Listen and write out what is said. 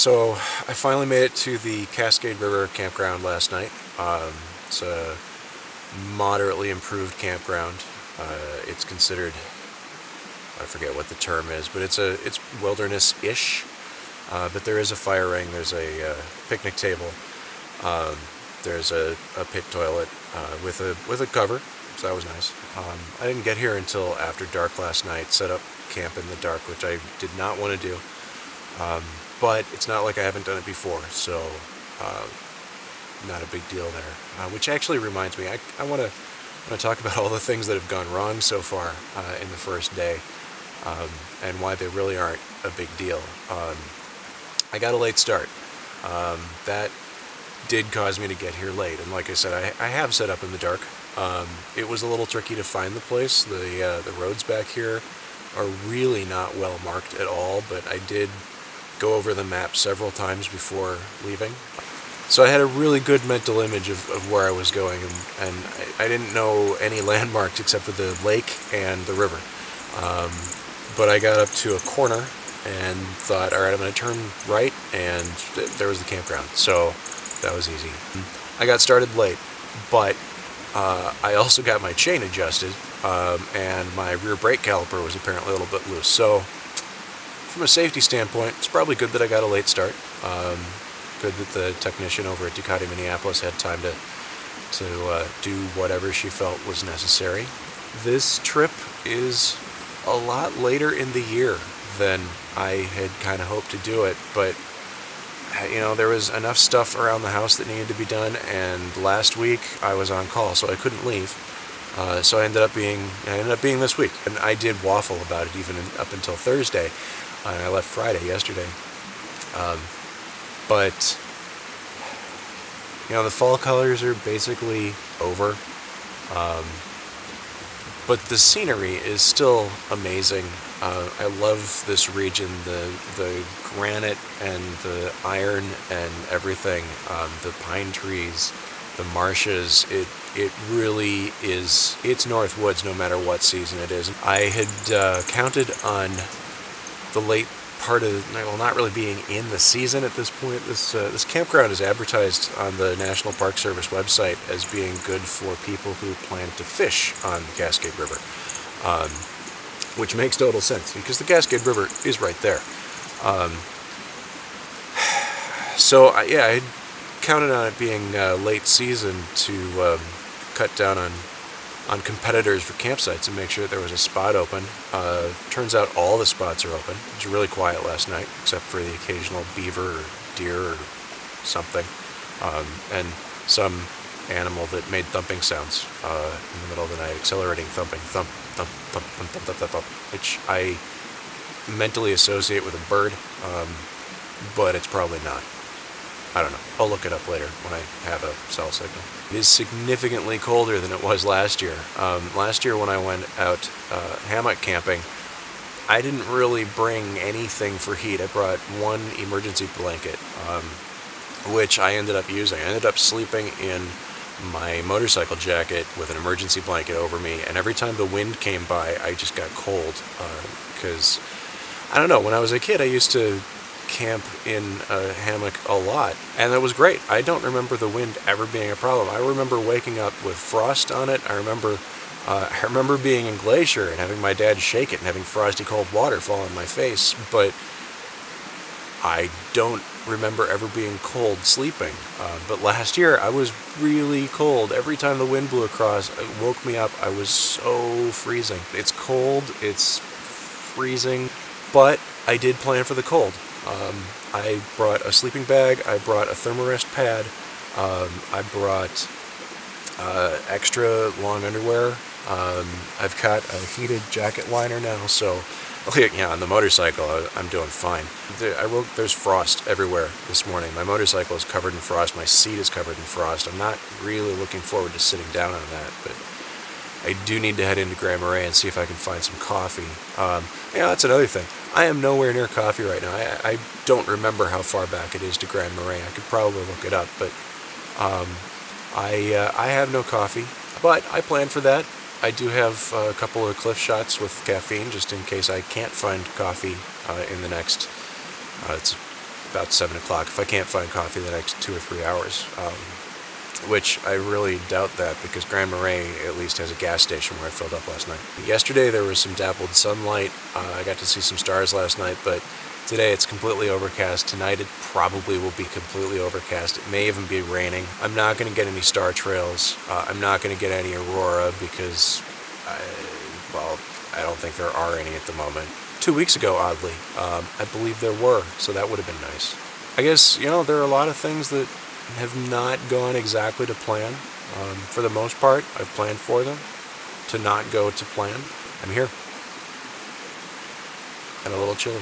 So I finally made it to the Cascade River Campground last night. It's a moderately improved campground. It's considered, I forget what the term is, but it's wilderness-ish. But there is a fire ring, there's a picnic table, there's a pit toilet with a cover, so that was nice. I didn't get here until after dark last night, set up camp in the dark, which I did not want to do. But it's not like I haven't done it before, so not a big deal there. Which actually reminds me, I want to talk about all the things that have gone wrong so far in the first day, and why they really aren't a big deal. I got a late start. That did cause me to get here late, and like I said, I have set up in the dark. It was a little tricky to find the place. The roads back here are really not well marked at all, but I did go over the map several times before leaving. So I had a really good mental image of where I was going, and I didn't know any landmarks except for the lake and the river. But I got up to a corner and thought, all right, I'm going to turn right, and there was the campground. So that was easy. I got started late, but I also got my chain adjusted, and my rear brake caliper was apparently a little bit loose. So from a safety standpoint, it's probably good that I got a late start. Good that the technician over at Ducati Minneapolis had time to do whatever she felt was necessary. This trip is a lot later in the year than I had kind of hoped to do it, but you know, there was enough stuff around the house that needed to be done, and last week I was on call, so I couldn't leave. So I ended up being this week, and I did waffle about it even up until Thursday, and I left Friday yesterday. But you know, the fall colors are basically over, but the scenery is still amazing. I love this region, the granite and the iron and everything, the pine trees, the marshes. It really is, it's North Woods no matter what season it is. I had counted on the late part of, well, not really being in the season at this point. This campground is advertised on the National Park Service website as being good for people who plan to fish on the Cascade River, which makes total sense because the Cascade River is right there. So yeah, I counted on it being late season to cut down on competitors for campsites and make sure that there was a spot open. Turns out all the spots are open. It was really quiet last night, except for the occasional beaver or deer or something, and some animal that made thumping sounds in the middle of the night, accelerating thumping, thump, thump, thump, thump, thump, thump, thump, thump, which I mentally associate with a bird, but it's probably not. I don't know. I'll look it up later when I have a cell signal. It is significantly colder than it was last year. Last year when I went out hammock camping, I didn't really bring anything for heat. I brought one emergency blanket, which I ended up using. I ended up sleeping in my motorcycle jacket with an emergency blanket over me, and every time the wind came by, I just got cold. Because, I don't know, when I was a kid, I used to camp in a hammock a lot, and that was great. I don't remember the wind ever being a problem. I remember waking up with frost on it. I remember being in Glacier and having my dad shake it and having frosty cold water fall on my face, but I don't remember ever being cold sleeping. But last year I was really cold. Every time the wind blew across, it woke me up. I was so freezing. It's cold, it's freezing, but I did plan for the cold. I brought a sleeping bag, I brought a thermarest pad, I brought extra long underwear. I've got a heated jacket liner now, so yeah, on the motorcycle I'm doing fine. There's frost everywhere this morning. My motorcycle is covered in frost, my seat is covered in frost. I'm not really looking forward to sitting down on that, but I do need to head into Grand Marais and see if I can find some coffee. Yeah, that's another thing. I am nowhere near coffee right now. I don't remember how far back it is to Grand Marais. I could probably look it up, but I have no coffee. But I plan for that. I do have a couple of cliff shots with caffeine, just in case I can't find coffee in the next, it's about 7 o'clock if I can't find coffee the next 2 or 3 hours. Which I really doubt that, because Grand Marais at least has a gas station where I filled up last night. Yesterday there was some dappled sunlight. I got to see some stars last night, but today it's completely overcast. Tonight it probably will be completely overcast. It may even be raining. I'm not going to get any star trails. I'm not going to get any aurora because, well, I don't think there are any at the moment. 2 weeks ago, oddly, I believe there were, so that would have been nice. I guess, you know, there are a lot of things that have not gone exactly to plan. For the most part, I've planned for them to not go to plan. I'm here. And a little chilly.